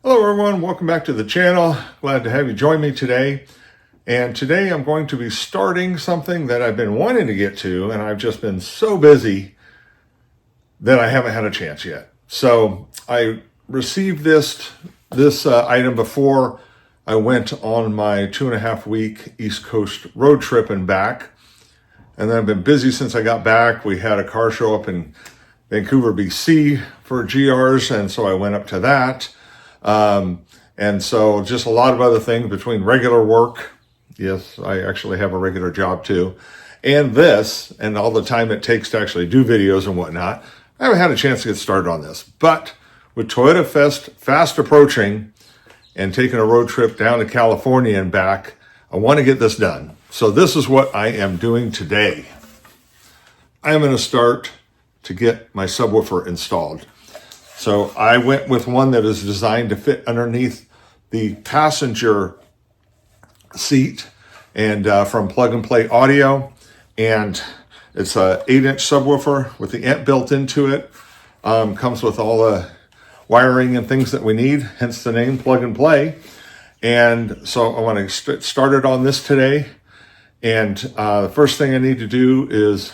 Hello everyone, welcome back to the channel. Glad to have you join me today. And today I'm going to be starting something that I've been wanting to get to, and I've just been so busy that I haven't had a chance yet. So I received this item before I went on my 2.5-week East Coast road trip and back. And then I've been busy since I got back. We had a car show up in Vancouver, BC for GRs, and so I went up to that. And so just a lot of other things between regular work. Yes, I actually have a regular job too. And this, and all the time it takes to actually do videos and whatnot. I haven't had a chance to get started on this. But with Toyota Fest fast approaching and taking a road trip down to California and back, I want to get this done. So this is what I am doing today. I am going to start to get my subwoofer installed. So I went with one that is designed to fit underneath the passenger seat and from Plug and Play Audio. And it's a 8-inch subwoofer with the amp built into it. Comes with all the wiring and things that we need, hence the name Plug and Play. And so I want to get started on this today. And the first thing I need to do is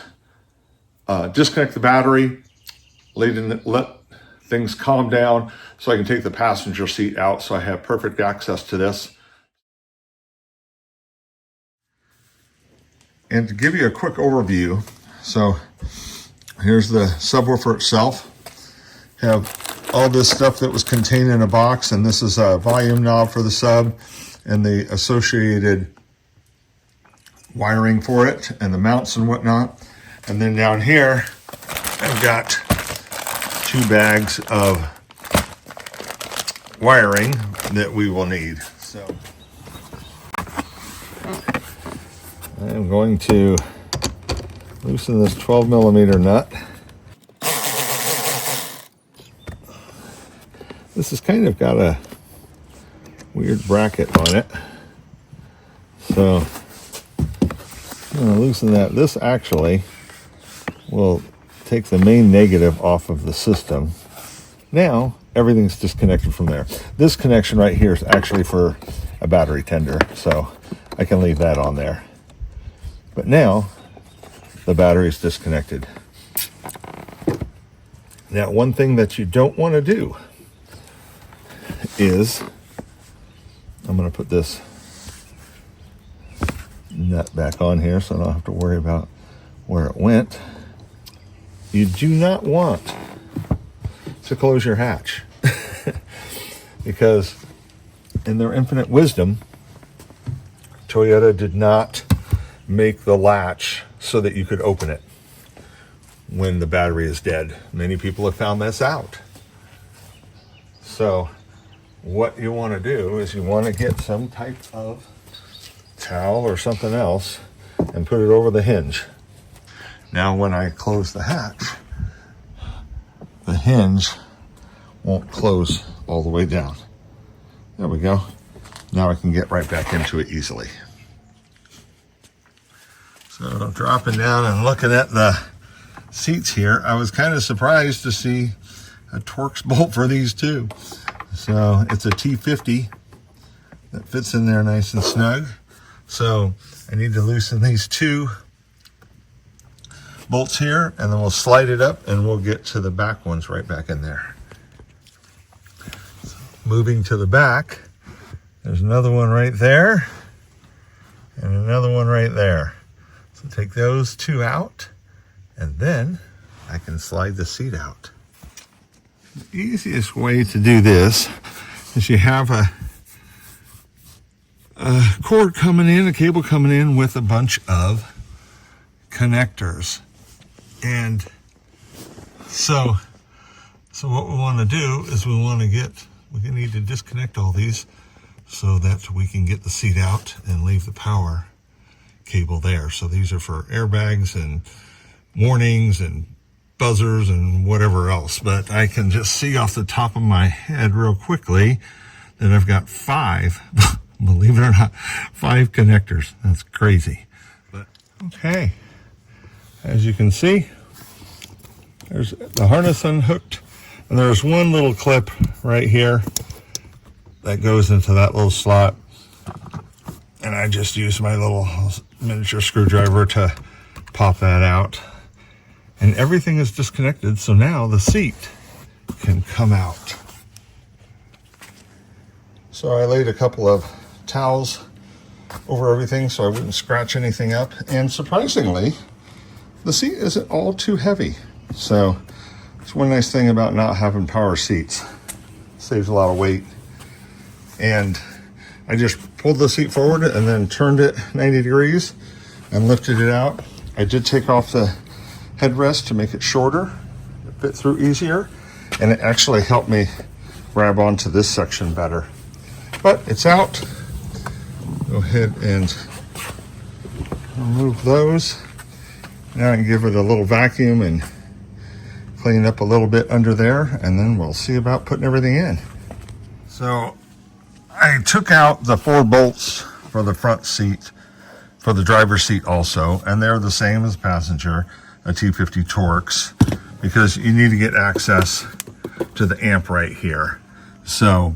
disconnect the battery, let things calm down so I can take the passenger seat out so I have perfect access to this. And to give you a quick overview, so here's the subwoofer itself. Have all this stuff that was contained in a box, and this is a volume knob for the sub and the associated wiring for it and the mounts and whatnot. And then down here, I've got 2 bags of wiring that we will need. So I am going to loosen this 12mm nut. This has kind of got a weird bracket on it. So I'm going to loosen that. This actually will take the main negative off of the system. Now everything's disconnected from there. This connection right here is actually for a battery tender, so I can leave that on there. But now the battery is disconnected. Now, one thing that you don't want to do is, I'm going to put this nut back on here so I don't have to worry about where it went. You do not want to close your hatch because in their infinite wisdom, Toyota did not make the latch so that you could open it when the battery is dead. Many people have found this out. So what you want to do is you want to get some type of towel or something else and put it over the hinge. Now when I close the hatch, the hinge won't close all the way down. There we go. Now I can get right back into it easily. So dropping down and looking at the seats here, I was kind of surprised to see a Torx bolt for these too. So it's a T50 that fits in there nice and snug. So I need to loosen these 2 bolts here, and then we'll slide it up and we'll get to the back ones right back in there. So moving to the back, there's another one right there and another one right there. So take those 2 out, and then I can slide the seat out. The easiest way to do this is you have a cord coming in, a cable coming in with a bunch of connectors. And so what we want to do is we need to disconnect all these so that we can get the seat out and leave the power cable there. So these are for airbags and warnings and buzzers and whatever else. But I can just see off the top of my head real quickly that I've got 5, believe it or not, 5 connectors. That's crazy. But okay. As you can see, there's the harness unhooked, and there's one little clip right here that goes into that little slot. And I just use my little miniature screwdriver to pop that out. And everything is disconnected, so now the seat can come out. So I laid a couple of towels over everything so I wouldn't scratch anything up. And surprisingly, the seat isn't all too heavy. So it's one nice thing about not having power seats. Saves a lot of weight. And I just pulled the seat forward and then turned it 90 degrees and lifted it out. I did take off the headrest to make it shorter, it fit through easier, and it actually helped me grab onto this section better. But it's out. Go ahead and remove those. Now I can give it a little vacuum and clean up a little bit under there, and then we'll see about putting everything in. So I took out the 4 bolts for the front seat, for the driver's seat also, and they're the same as passenger, a T50 Torx, because you need to get access to the amp right here. So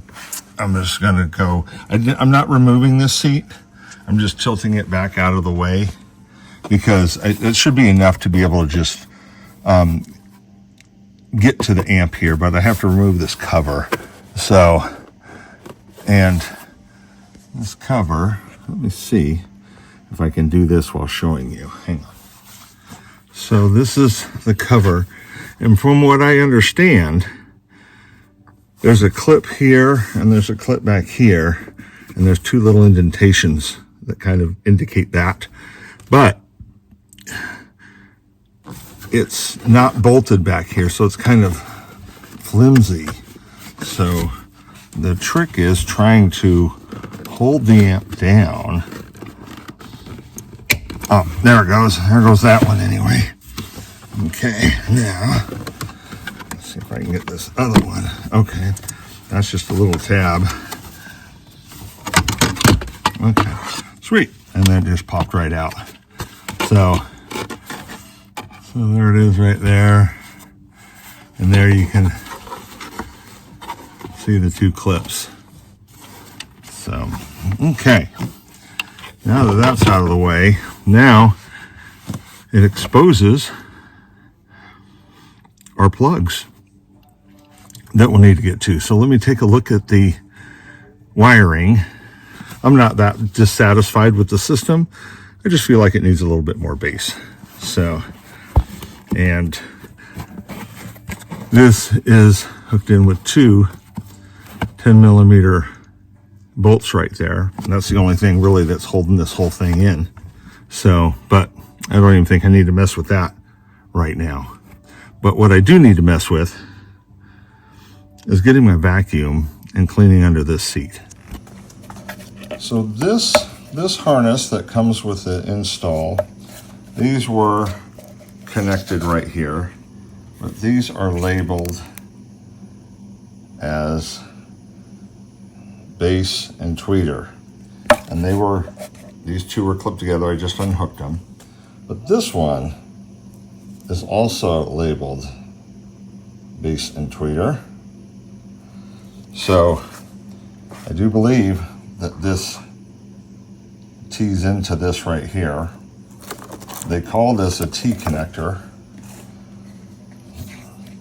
I'm just gonna go, I'm not removing this seat, I'm just tilting it back out of the way, because it should be enough to be able to just get to the amp here, but I have to remove this cover. So, and this cover, let me see if I can do this while showing you. Hang on. So this is the cover, and from what I understand, there's a clip here and there's a clip back here, and there's 2 little indentations that kind of indicate that, but it's not bolted back here, so it's kind of flimsy. So the trick is trying to hold the amp down. Oh, there it goes. There goes that one anyway. Okay, now, let's see if I can get this other one. Okay, that's just a little tab. Okay, sweet. And that just popped right out. So there it is right there. And there you can see the 2 clips. So, okay. Now that that's out of the way, now it exposes our plugs that we'll need to get to. So let me take a look at the wiring. I'm not that dissatisfied with the system. I just feel like it needs a little bit more bass. So, and this is hooked in with 2 10mm bolts right there. And that's the only thing really that's holding this whole thing in. So, but I don't even think I need to mess with that right now. But what I do need to mess with is getting my vacuum and cleaning under this seat. So this harness that comes with the install, these were connected right here, but these are labeled as base and tweeter. And these 2 were clipped together, I just unhooked them. But this one is also labeled base and tweeter. So I do believe that this tees into this right here. They call this a T connector.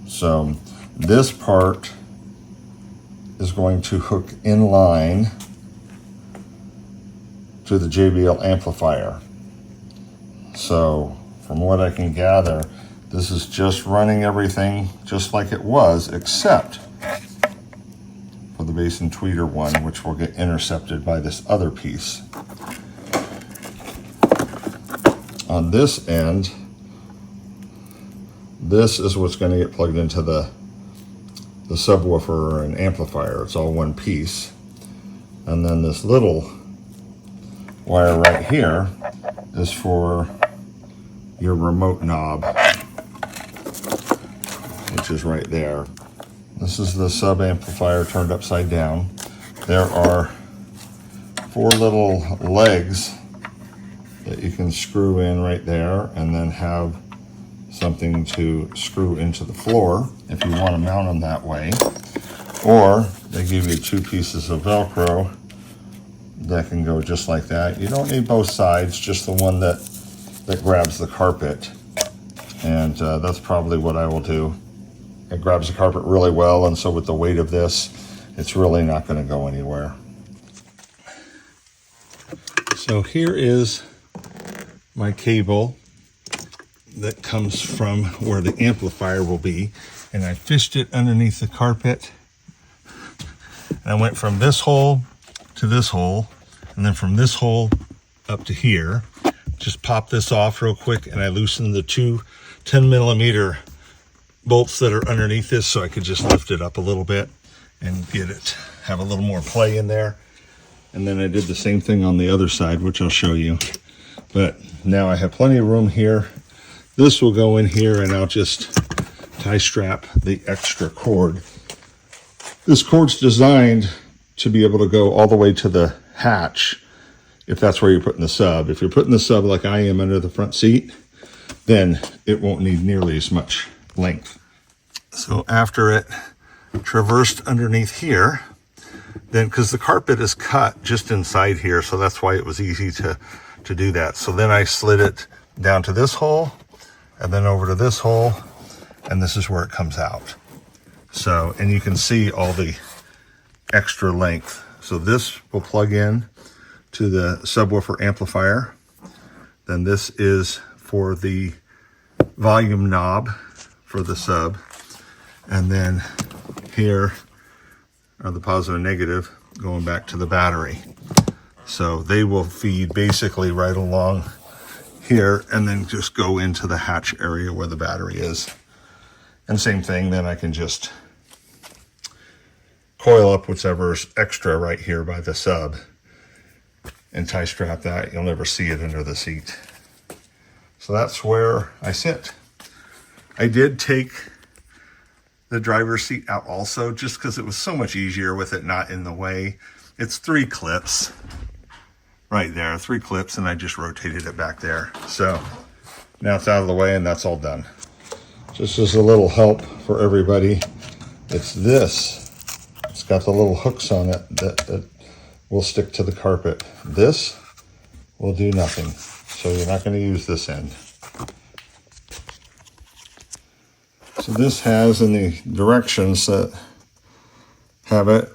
So this part is going to hook in line to the JBL amplifier. So from what I can gather, this is just running everything just like it was, except for the base and tweeter one, which will get intercepted by this other piece. On this end, this is what's going to get plugged into the subwoofer and amplifier. It's all one piece. And then this little wire right here is for your remote knob, which is right there. This is the sub amplifier turned upside down. There are 4 little legs that you can screw in right there, and then have something to screw into the floor if you want to mount them that way. Or they give you 2 pieces of Velcro that can go just like that. You don't need both sides, just the one that grabs the carpet. And that's probably what I will do. It grabs the carpet really well, and so with the weight of this, it's really not going to go anywhere. So here is my cable that comes from where the amplifier will be, and I fished it underneath the carpet, and I went from this hole to this hole, and then from this hole up to here. Just pop this off real quick, and I loosened the 2 10mm bolts that are underneath this, so I could just lift it up a little bit and get it, have a little more play in there. And then I did the same thing on the other side, which I'll show you. But now I have plenty of room here. This will go in here, and I'll just tie strap the extra cord. This cord's designed to be able to go all the way to the hatch, if that's where you're putting the sub. If you're putting the sub like I am under the front seat, then it won't need nearly as much length. So after it traversed underneath here, then, because the carpet is cut just inside here, so that's why it was easy to do that. So then I slid it down to this hole, and then over to this hole, and this is where it comes out. So, and you can see all the extra length. So this will plug in to the subwoofer amplifier. Then this is for the volume knob for the sub. And then here are the positive and negative going back to the battery. So they will feed basically right along here and then just go into the hatch area where the battery is. And same thing, then I can just coil up whatever's extra right here by the sub and tie strap that. You'll never see it under the seat. So that's where I sit. I did take the driver's seat out also, just because it was so much easier with it not in the way. It's 3 clips right there, 3 clips, and I just rotated it back there. So now it's out of the way, and that's all done. Just as a little help for everybody, it's this. It's got the little hooks on it that will stick to the carpet. This will do nothing, so you're not going to use this end. So this has, in the directions that have it,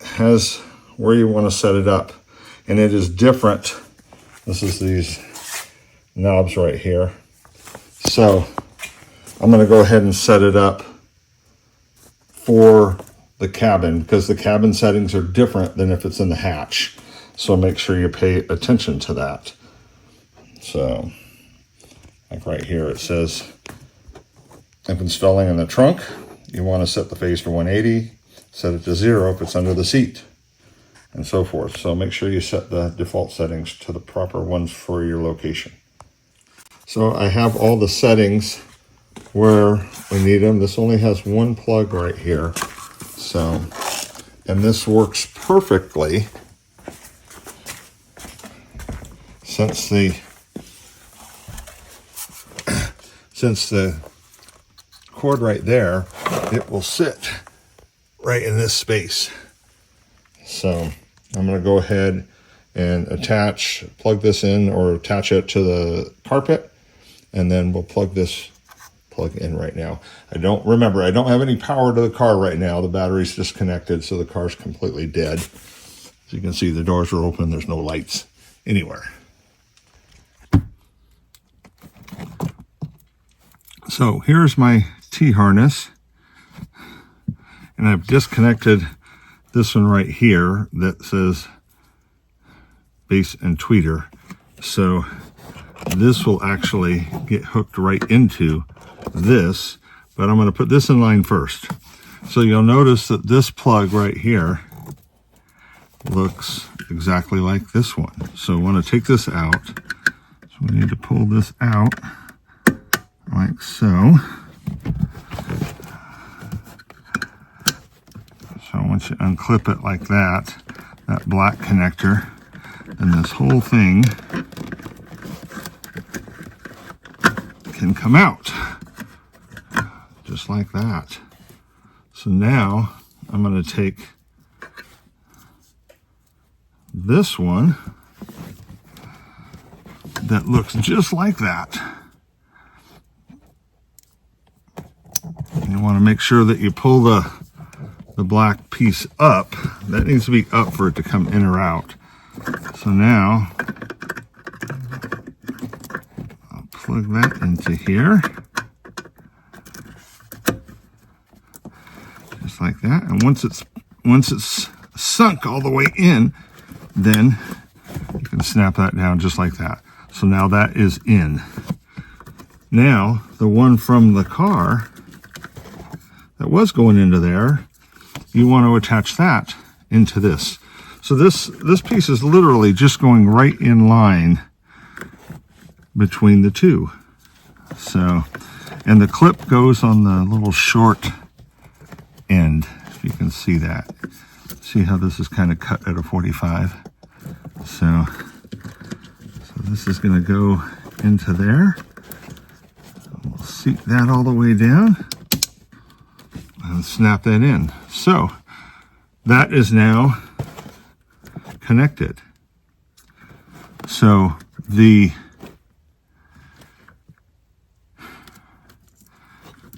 has where you want to set it up. And it is different. This is these knobs right here. So I'm going to go ahead and set it up for the cabin, because the cabin settings are different than if it's in the hatch. So make sure you pay attention to that. So like right here, it says, if installing in the trunk, you want to set the phase to 180, set it to 0 if it's under the seat, and so forth. So make sure you set the default settings to the proper ones for your location. So I have all the settings where we need them. This only has 1 plug right here. So, and this works perfectly since the cord right there, it will sit right in this space. So I'm going to go ahead and plug this in, or attach it to the carpet, and then we'll plug in right now. I don't have any power to the car right now. The battery's disconnected, so the car's completely dead. As you can see, the doors are open. There's no lights anywhere. So here's my T-harness, and I've disconnected this one right here that says base and tweeter. So this will actually get hooked right into this, but I'm going to put this in line first. So you'll notice that this plug right here looks exactly like this one. So I want to take this out. So we need to pull this out like so. So once you unclip it like that black connector, then this whole thing can come out just like that. So now I'm going to take this one that looks just like that. You want to make sure that you pull the black piece up. That needs to be up for it to come in or out. So now I'll plug that into here. Just like that. And once it's sunk all the way in, then you can snap that down just like that. So now that is in. Now, the one from the car that was going into there, you want to attach that into this. So this piece is literally just going right in line between the two. So, and the clip goes on the little short end, if you can see that. See how this is kind of cut at a 45? So this is going to go into there. We'll seat that all the way down and snap that in. So that is now connected. So the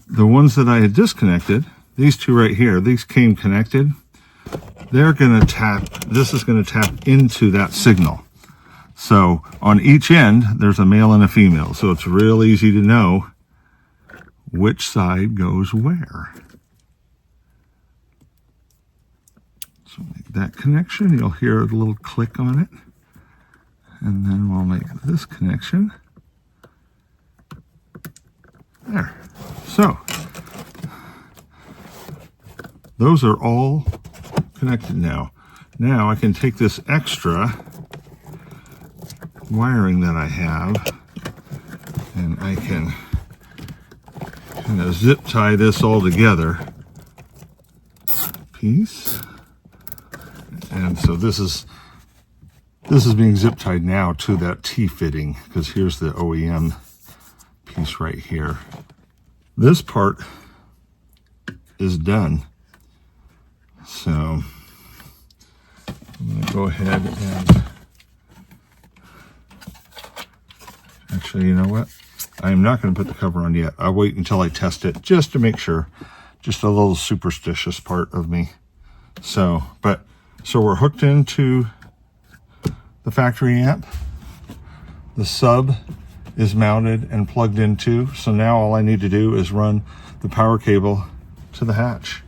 ones that I had disconnected, these two right here, these came connected. They're going to tap, this is going to tap into that signal. So on each end, there's a male and a female. So it's real easy to know which side goes where. So make that connection. You'll hear a little click on it. And then we'll make this connection. There. So those are all connected now. Now I can take this extra wiring that I have and I can kind of zip tie this all together. Piece. And so this is being zip tied now to that T-fitting, because here's the OEM piece right here. This part is done. So I'm going to go ahead and actually, you know what? I'm not going to put the cover on yet. I'll wait until I test it just to make sure. Just a little superstitious part of me. So we're hooked into the factory amp. The sub is mounted and plugged into. So now all I need to do is run the power cable to the hatch.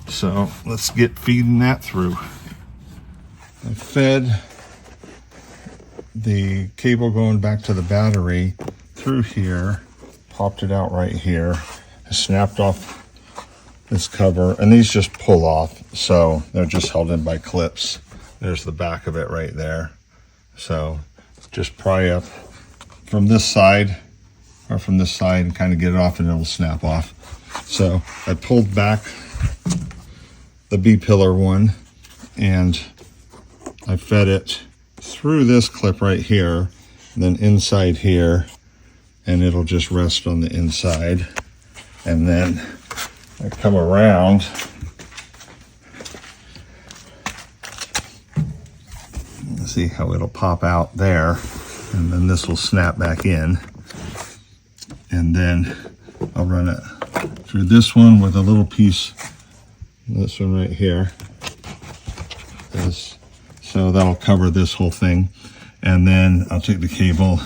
So let's get feeding that through. I fed the cable going back to the battery through here, popped it out right here. I snapped off this cover, and these just pull off, so they're just held in by clips. There's the back of it right there. So just pry up from this side or from this side and kind of get it off, and it'll snap off. So I pulled back the B-pillar one and I fed it through this clip right here, and then inside here, and it'll just rest on the inside. And then I come around and see how it'll pop out there, and then this will snap back in, and then I'll run it through this one with a little piece, this one right here, so that'll cover this whole thing. And then I'll take the cable,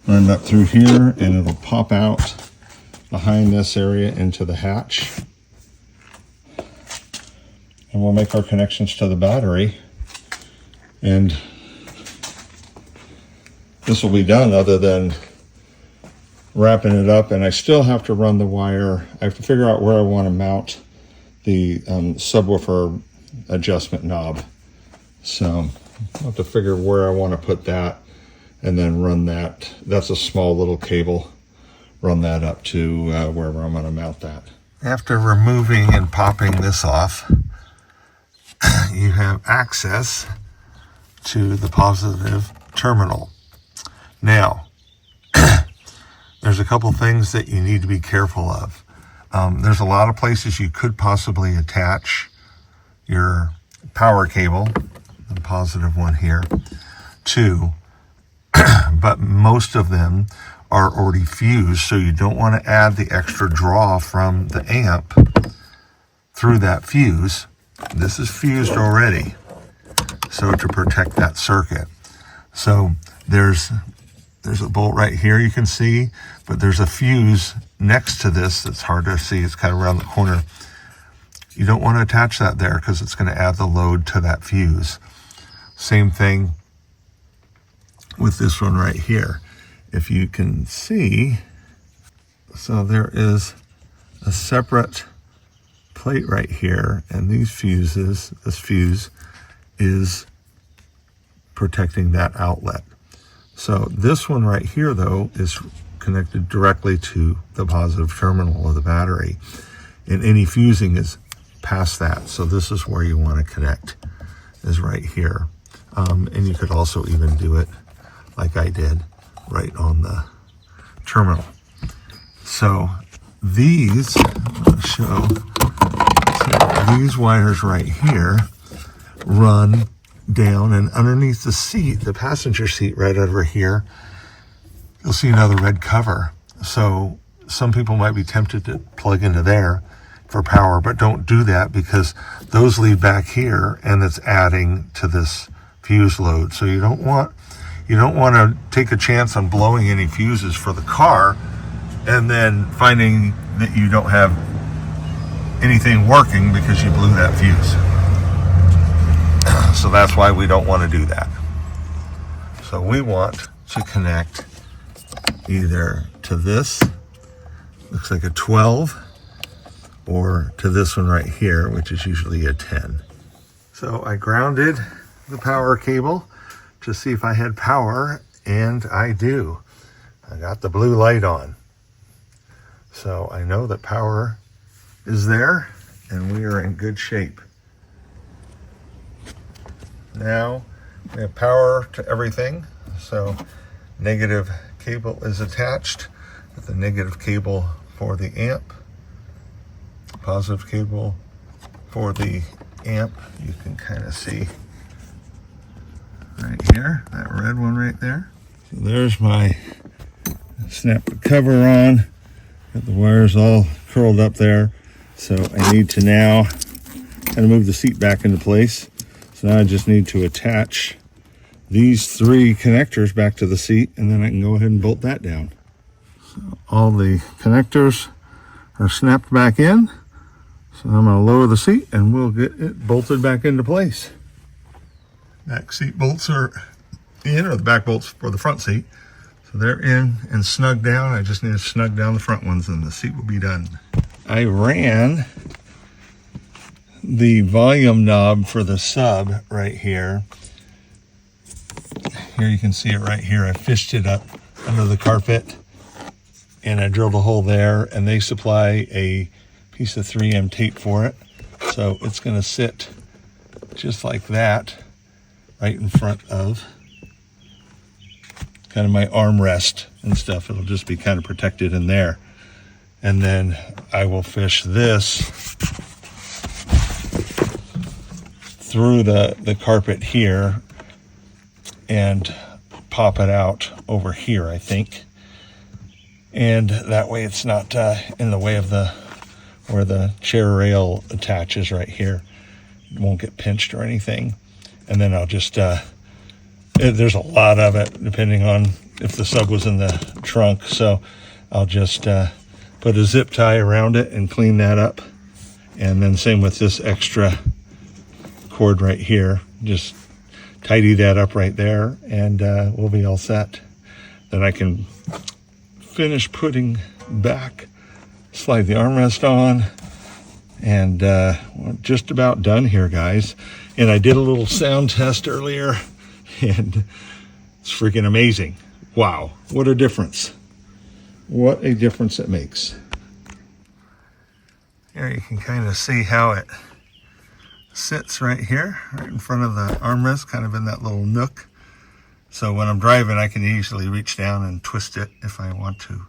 run it up through here, and it'll pop out behind this area into the hatch. And we'll make our connections to the battery. And this will be done, other than wrapping it up. And I still have to run the wire. I have to figure out where I want to mount the subwoofer adjustment knob. So I'll have to figure where I want to put that, and then run that. That's a small little cable. Run that up to wherever I'm going to mount that. After removing and popping this off, you have access to the positive terminal. Now, there's a couple things that you need to be careful of. There's a lot of places you could possibly attach your power cable, the positive one here, to, but most of them are already fused, so you don't want to add the extra draw from the amp through that fuse. This is fused already, so to protect that circuit. So there's a bolt right here you can see, but there's a fuse next to this that's hard to see. It's kind of around the corner. You don't want to attach that there because it's going to add the load to that fuse. Same thing with this one right here. If you can see, so there is a separate plate right here, and these fuses, this fuse is protecting that outlet. So this one right here though is connected directly to the positive terminal of the battery, and any fusing is past that. So this is where you want to connect, is right here. And you could also even do it like I did, right on the terminal. So these, I'll show, so these wires right here run down, and underneath the seat, the passenger seat right over here, you'll see another red cover. So some people might be tempted to plug into there for power, but don't do that because those lead back here and it's adding to this fuse load. So you don't want to take a chance on blowing any fuses for the car and then finding that you don't have anything working because you blew that fuse. So that's why we don't want to do that. So we want to connect either to this, looks like a 12, or to this one right here, which is usually a 10. So I grounded the power cable to see if I had power, and I do. I got the blue light on. So I know that power is there, and we are in good shape. Now we have power to everything. So negative cable is attached with the negative cable for the amp, positive cable for the amp. You can kind of see right here, that red one right there. So there's my, snap the cover on, got the wires all curled up there. So I need to now kind of move the seat back into place. So now I just need to attach these three connectors back to the seat, and then I can go ahead and bolt that down. So all the connectors are snapped back in. So I'm going to lower the seat and we'll get it bolted back into place. Back seat bolts are in, or the back bolts for the front seat. So they're in and snug down. I just need to snug down the front ones and the seat will be done. I ran the volume knob for the sub right here. Here you can see it right here. I fished it up under the carpet and I drilled a hole there, and they supply a piece of 3M tape for it. So it's going to sit just like that right in front of kind of my armrest and stuff. It'll just be kind of protected in there. And then I will fish this through the carpet here and pop it out over here, I think. And that way it's not in the way of where the chair rail attaches right here. It won't get pinched or anything. And then I'll just, there's a lot of it depending on if the sub was in the trunk. So I'll just put a zip tie around it and clean that up. And then same with this extra cord right here. Just tidy that up right there and we'll be all set. Then I can finish putting back, slide the armrest on, and we're just about done here, guys. And I did a little sound test earlier, and it's freaking amazing. Wow, what a difference. What a difference it makes. Here you can kind of see how it sits right here, right in front of the armrest, kind of in that little nook. So when I'm driving, I can easily reach down and twist it if I want to.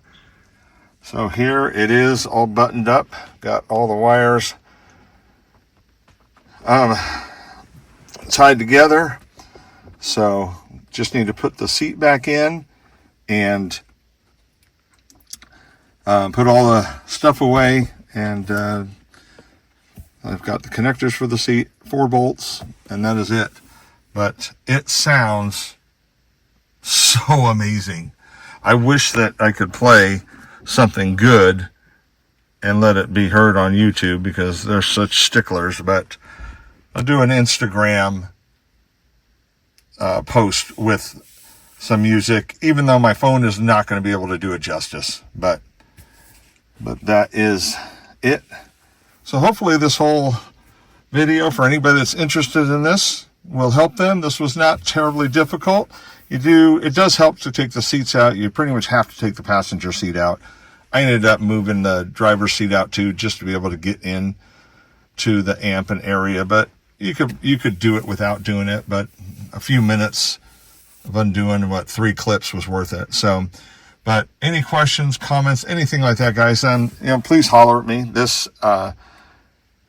So here it is all buttoned up, got all the wires tied together. So just need to put the seat back in and put all the stuff away. And I've got the connectors for the seat, 4 bolts, and that is it. But it sounds so amazing. I wish that I could play something good and let it be heard on YouTube, because they're such sticklers. But I'll do an Instagram post with some music, even though my phone is not going to be able to do it justice. But that is it. So hopefully this whole video, for anybody that's interested in this, will help them. This was not terribly difficult. It does help to take the seats out. You pretty much have to take the passenger seat out. I ended up moving the driver's seat out too, just to be able to get in to the amp and area. But you could do it without doing it. But a few minutes of undoing 3 clips was worth it. So, but any questions, comments, anything like that, guys, please holler at me. This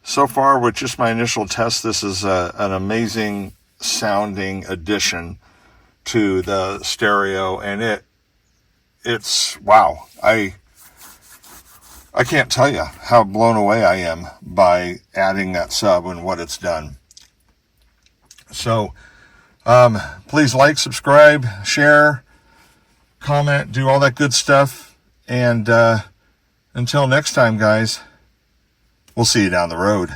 so far, with just my initial test, this is an amazing sounding addition to the stereo, and it's wow. I can't tell you how blown away I am by adding that sub and what it's done. So please like, subscribe, share, comment, do all that good stuff. And until next time, guys, we'll see you down the road.